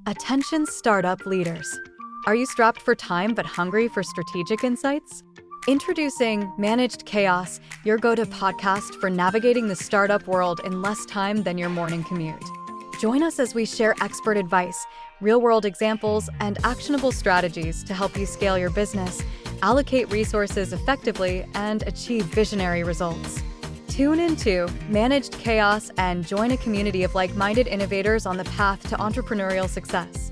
Attention startup leaders. Are you strapped for time but hungry for strategic insights? Introducing Managed Chaos, your go-to podcast for navigating the startup world in less time than your morning commute. Join us as we share expert advice, real-world examples, and actionable strategies to help you scale your business, allocate resources effectively, and achieve visionary results. Tune into Managed Chaos and join a community of like-minded innovators on the path to entrepreneurial success.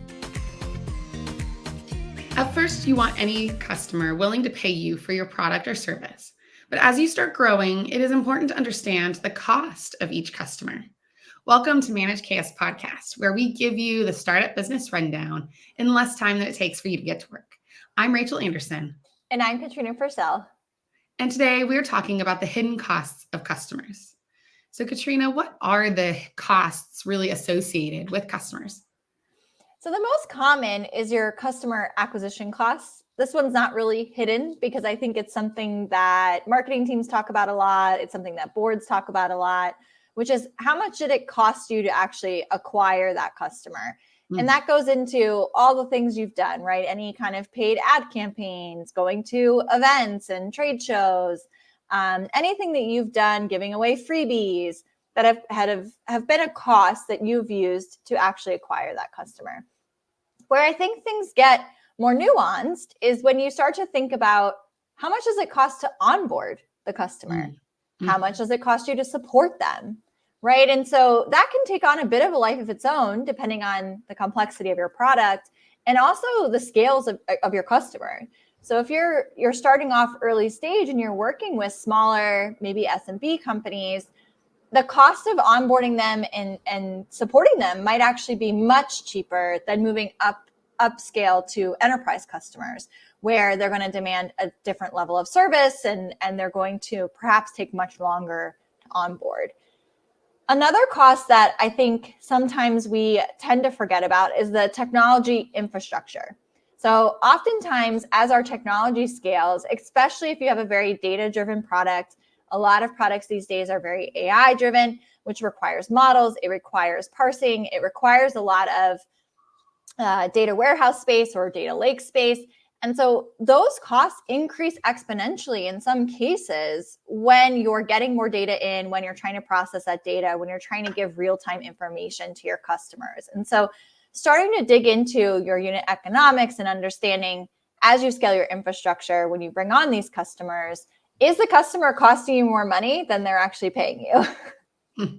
At first, you want any customer willing to pay you for your product or service. But as you start growing, it is important to understand the cost of each customer. Welcome to Managed Chaos Podcast, where we give you the startup business rundown in less time than it takes for you to get to work. I'm Rachel Anderson. And I'm Katrina Purcell. And today we're talking about the hidden costs of customers. So Katrina, what are the costs really associated with customers? So the most common is your customer acquisition costs. This one's not really hidden because I think it's something that marketing teams talk about a lot. It's something that boards talk about a lot, which is how much did it cost you to actually acquire that customer? And that goes into all the things you've done, right? Any kind of paid ad campaigns, going to events and trade shows, anything that you've done, giving away freebies that have been a cost that you've used to actually acquire that customer. Where I think things get more nuanced is when you start to think about how much does it cost to onboard the customer? How much does it cost you to support them? Right. And so that can take on a bit of a life of its own, depending on the complexity of your product and also the scales of your customer. So if you're starting off early stage and you're working with smaller, maybe SMB companies, the cost of onboarding them and supporting them might actually be much cheaper than moving upscale to enterprise customers, where they're going to demand a different level of service and they're going to perhaps take much longer to onboard. Another cost that I think sometimes we tend to forget about is the technology infrastructure. So oftentimes as our technology scales, especially if you have a very data-driven product, a lot of products these days are very AI-driven, which requires models, it requires parsing, it requires a lot of data warehouse space or data lake space. And so those costs increase exponentially in some cases when you're getting more data in, when you're trying to process that data, when you're trying to give real-time information to your customers. And so starting to dig into your unit economics and understanding as you scale your infrastructure, when you bring on these customers, is the customer costing you more money than they're actually paying you?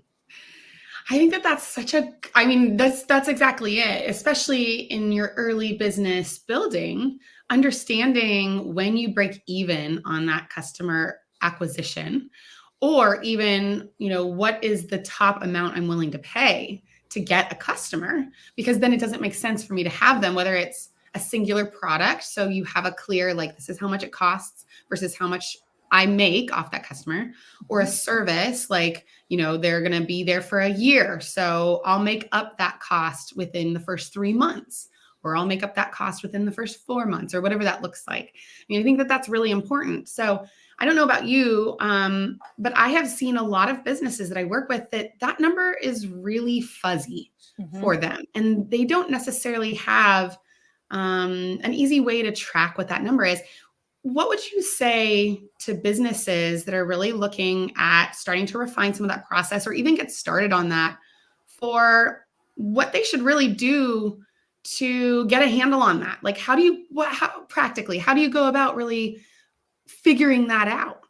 I think that's that's exactly it, especially in your early business building, understanding when you break even on that customer acquisition, or even, what is the top amount I'm willing to pay to get a customer, because then it doesn't make sense for me to have them, whether it's a singular product. So you have a clear, this is how much it costs versus how much I make off that customer, or a service they're going to be there for a year. So I'll make up that cost within the first 3 months, or I'll make up that cost within the first 4 months, or whatever that looks like. I think that that's really important. So I don't know about you, but I have seen a lot of businesses that I work with that number is really fuzzy for them. And they don't necessarily have an easy way to track what that number is. What would you say to businesses that are really looking at starting to refine some of that process, or even get started on that, for what they should really do to get a handle on that? How do you go about really figuring that out?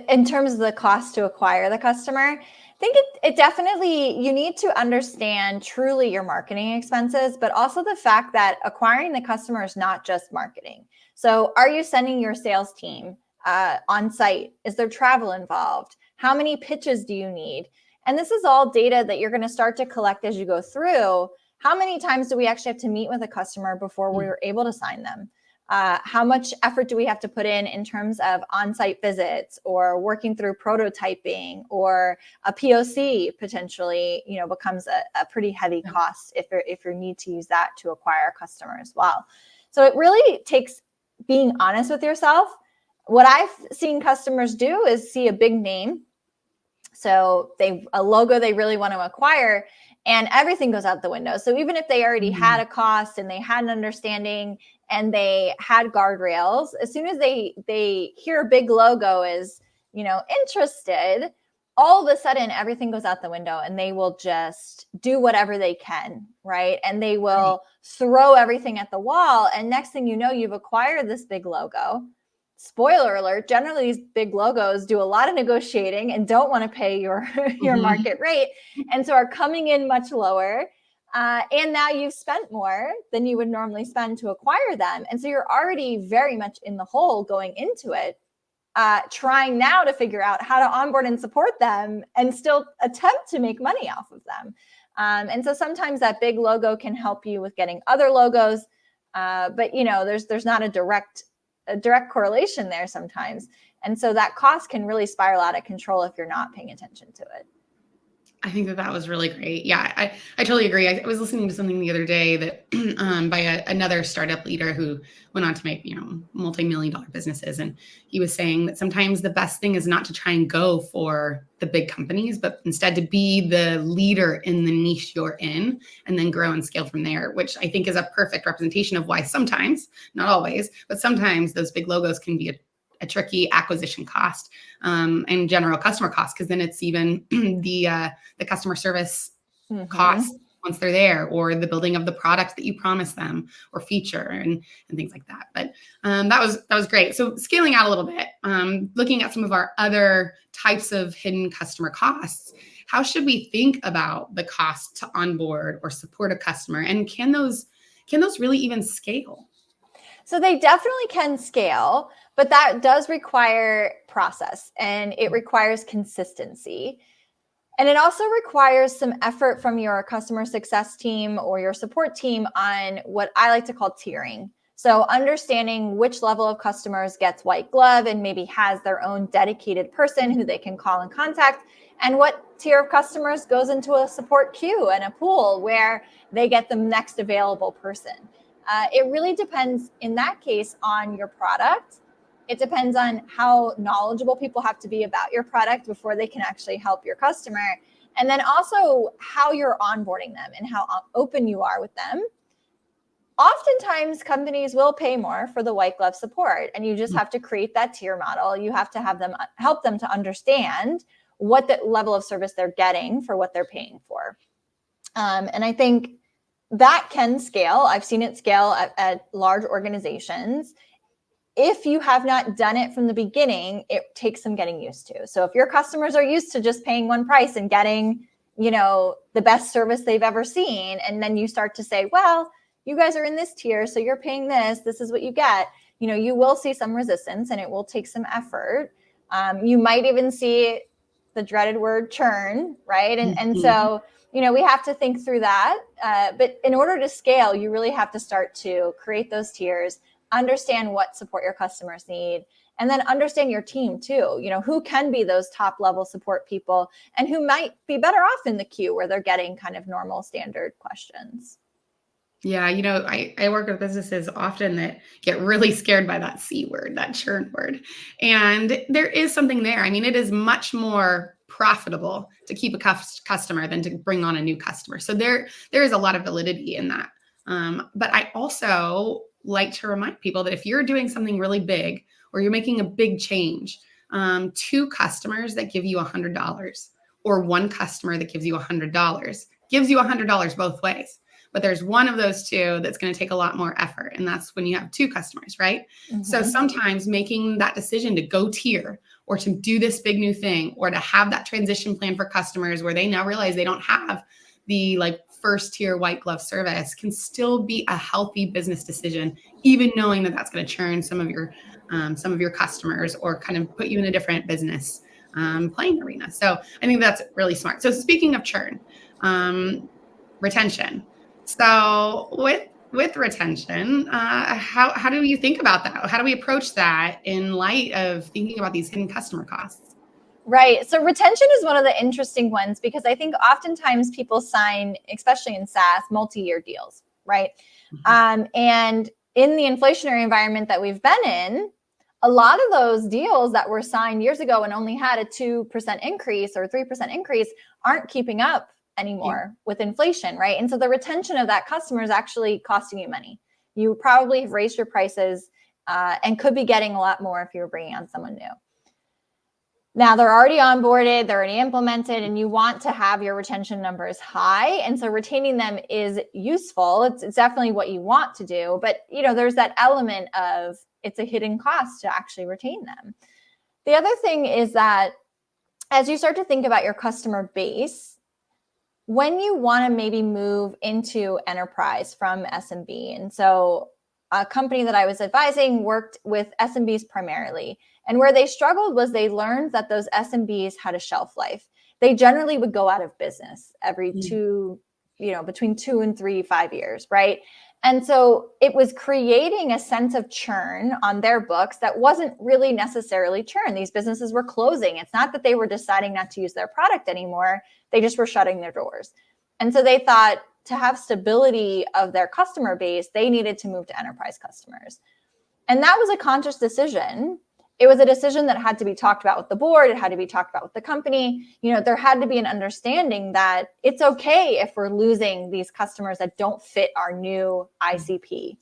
In terms of the cost to acquire the customer, I think it definitely, you need to understand truly your marketing expenses, but also the fact that acquiring the customer is not just marketing. So are you sending your sales team on site? Is there travel involved? How many pitches do you need? And this is all data that you're going to start to collect as you go through. How many times do we actually have to meet with a customer before we're able to sign them? How much effort do we have to put in terms of on-site visits, or working through prototyping, or a POC potentially, becomes a pretty heavy cost if you need to use that to acquire a customer as well. So it really takes being honest with yourself. What I've seen customers do is see a big name, so a logo they really want to acquire, and everything goes out the window. So even if they already had a cost and they had an understanding and they had guardrails, as soon as they hear a big logo is, interested, all of a sudden everything goes out the window and they will just do whatever they can, right? And they will throw everything at the wall. And next thing you know, you've acquired this big logo. Spoiler alert, generally these big logos do a lot of negotiating and don't want to pay your market rate. And so are coming in much lower. And now you've spent more than you would normally spend to acquire them. And so you're already very much in the hole going into it, trying now to figure out how to onboard and support them and still attempt to make money off of them. And so sometimes that big logo can help you with getting other logos. But there's not a direct correlation there sometimes. And so that cost can really spiral out of control if you're not paying attention to it. I think that was really great. Yeah, I totally agree. I was listening to something the other day that by another startup leader who went on to make, multi-million-dollar businesses. And he was saying that sometimes the best thing is not to try and go for the big companies, but instead to be the leader in the niche you're in and then grow and scale from there, which I think is a perfect representation of why sometimes, not always, but sometimes those big logos can be a tricky acquisition cost and general customer cost, because then it's even the customer service cost once they're there, or the building of the product that you promised them or feature and things like that. But that was great. So scaling out a little bit, looking at some of our other types of hidden customer costs, how should we think about the cost to onboard or support a customer? And can those really even scale? So they definitely can scale, but that does require process and it requires consistency. And it also requires some effort from your customer success team or your support team on what I like to call tiering. So understanding which level of customers gets white glove and maybe has their own dedicated person who they can call and contact, and what tier of customers goes into a support queue and a pool where they get the next available person. It really depends in that case on your product. It depends on how knowledgeable people have to be about your product before they can actually help your customer. And then also how you're onboarding them and how open you are with them. Oftentimes companies will pay more for the white glove support, and you just have to create that tier model. You have to have them help them to understand what the level of service they're getting for what they're paying for. And I think that can scale. I've seen it scale at large organizations. If you have not done it from the beginning, it takes some getting used to. So if your customers are used to just paying one price and getting, the best service they've ever seen, and then you start to say, well, you guys are in this tier, so you're paying this is what you get, you will see some resistance and it will take some effort. You might even see the dreaded word churn, right? And so, we have to think through that. But in order to scale, you really have to start to create those tiers, understand what support your customers need, and then understand your team too. Who can be those top level support people and who might be better off in the queue where they're getting kind of normal standard questions. Yeah, I work with businesses often that get really scared by that C word, that churn word. And there is something there. I mean, it is much more profitable to keep a customer than to bring on a new customer. So there is a lot of validity in that. But I also like to remind people that if you're doing something really big or you're making a big change, 2 customers that give you $100 or 1 customer that gives you $100 gives you $100 both ways. But there's one of those 2 that's going to take a lot more effort. And that's when you have 2 customers, right? Mm-hmm. So sometimes making that decision to go tier or to do this big new thing or to have that transition plan for customers where they now realize they don't have the first tier white glove service can still be a healthy business decision, even knowing that that's going to churn some of your customers or kind of put you in a different business playing arena. So I think that's really smart. So speaking of churn, retention. So with retention, how do you think about that? How do we approach that in light of thinking about these hidden customer costs? Right. So retention is one of the interesting ones because I think oftentimes people sign, especially in SaaS, multi-year deals, right? Mm-hmm. And in the inflationary environment that we've been in, a lot of those deals that were signed years ago and only had a 2% increase or 3% increase aren't keeping up anymore with inflation, right? And so the retention of that customer is actually costing you money. You probably have raised your prices and could be getting a lot more if you were bringing on someone new. Now they're already onboarded, they're already implemented, and you want to have your retention numbers high. And so retaining them is useful. It's definitely what you want to do, but there's that element of it's a hidden cost to actually retain them. The other thing is that as you start to think about your customer base, when you want to maybe move into enterprise from SMB, and so a company that I was advising worked with SMBs primarily. And where they struggled was they learned that those SMBs had a shelf life. They generally would go out of business every between 2 and 3, 5 years, right? And so it was creating a sense of churn on their books that wasn't really necessarily churn. These businesses were closing. It's not that they were deciding not to use their product anymore. They just were shutting their doors. And so they thought to have stability of their customer base, they needed to move to enterprise customers. And that was a conscious decision. It was a decision that had to be talked about with the board. It had to be talked about with the company. There had to be an understanding that it's okay if we're losing these customers that don't fit our new ICP.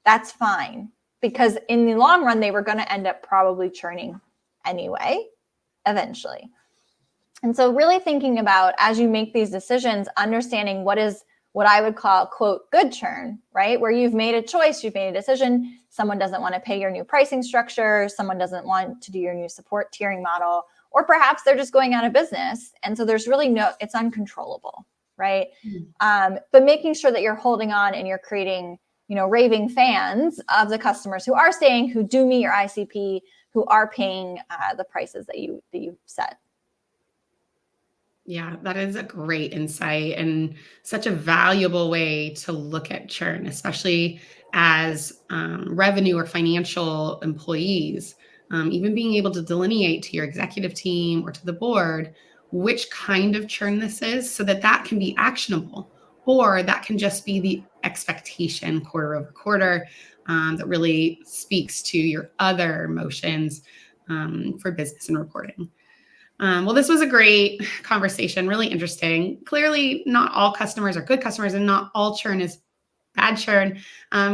That's fine, because in the long run, they were going to end up probably churning anyway, eventually. And so really thinking about, as you make these decisions, understanding what is what I would call, quote, good churn, right? Where you've made a choice, you've made a decision. Someone doesn't want to pay your new pricing structure. Someone doesn't want to do your new support tiering model, or perhaps they're just going out of business. And so there's really it's uncontrollable, right? But making sure that you're holding on and you're creating, raving fans of the customers who are staying, who do meet your ICP, who are paying the prices that you set. Yeah, that is a great insight and such a valuable way to look at churn, especially as revenue or financial employees. Even being able to delineate to your executive team or to the board which kind of churn this is, so that can be actionable, or that can just be the expectation quarter over quarter that really speaks to your other motions for business and reporting. Well, this was a great conversation, really interesting. Clearly, not all customers are good customers, and not all churn is bad churn.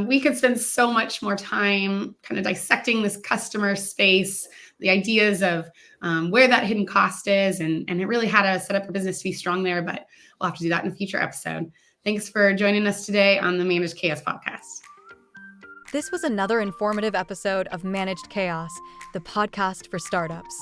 We could spend so much more time kind of dissecting this customer space, the ideas of where that hidden cost is, and it really how to set up a business to be strong there, but we'll have to do that in a future episode. Thanks for joining us today on the Managed Chaos podcast. This was another informative episode of Managed Chaos, the podcast for startups.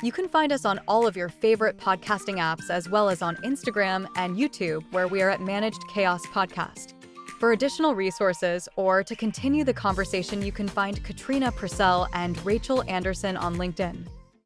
You can find us on all of your favorite podcasting apps, as well as on Instagram and YouTube, where we are at Managed Chaos Podcast. For additional resources or to continue the conversation, you can find Katrina Purcell and Rachel Anderson on LinkedIn.